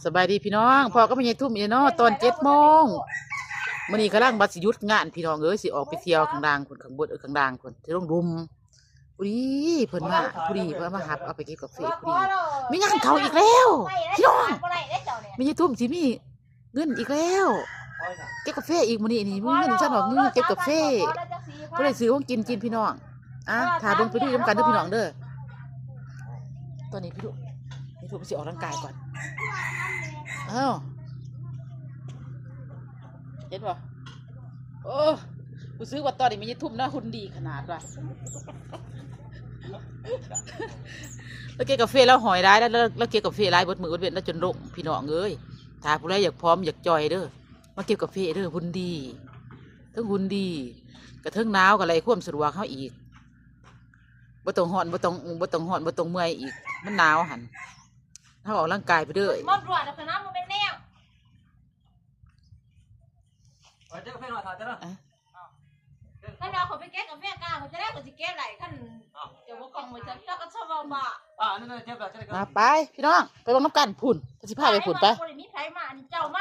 สบายดีพี่น้องพ่อก็ไม่ใช่ทุ่มเนาะตอน7 โมงมื้อนี้กำลังบัดสิหยุดงานพี่น้องเอ้ยสิออกไปเที่ยวข้างล่างคนข้างบนข้างล่างคนที่ต้องรุมผู้ดีเพิ่นมาผู้ดีเพิ่นมาหับเอาไปเก็บกาแฟผู้ดีมีงานเขาอีกแล้วพี่น้องไม่ใช่ทุ่มสิมีเงินอีกแล้วเก็บกาแฟอีกมื้อนี้นี่มีเงินฉันบอกเงินเก็บกาแฟก็เลยซื้อของกินพี่น้องถ้าเบิ่งไปดูนำกันเด้อพี่น้องเด้อตอนนี้พี่ทุ่มสิออกร่างกายก่อนเห็นป่ะโอ้กูซื้อว่าตอนนี้มันจะทุ่มหน้าหุ่นดีขนาดว่ะแล้วเกี่ยวกับเฟแล้วหอยได้แล้วเกี่ยวกับเฟได้บดมือบดเว้นแล้วจนลงพี่น้องเอ้ยถ้าผู้ใดอยากพร้อมอยากจอยเด้อมาเกี่ยวกับเฟเด้อหุ่นดีทั้งหุ่นดีกระเทิงหนาวกับอะไรควบสะดวกเขาอีกบ่ต้องห่อนบ่ต้องห่อนบ่ต้องเมื่อยอีกมันหนาวหันถ้าออกร่างกายไปเด้อมันรวดแต่น้ำมันเป็นแนวถ้าเราขอไปเก็บกาแฟกลางมันจะได้ก็จะเก็บไหลขั้นเดี๋ยวว่ากองมันจะก็ชอบเอาบ่าไปพี่น้องไปลงน้ำกันพุ่นสิพาไปพุ่นไปมีไผมาเจ้ามา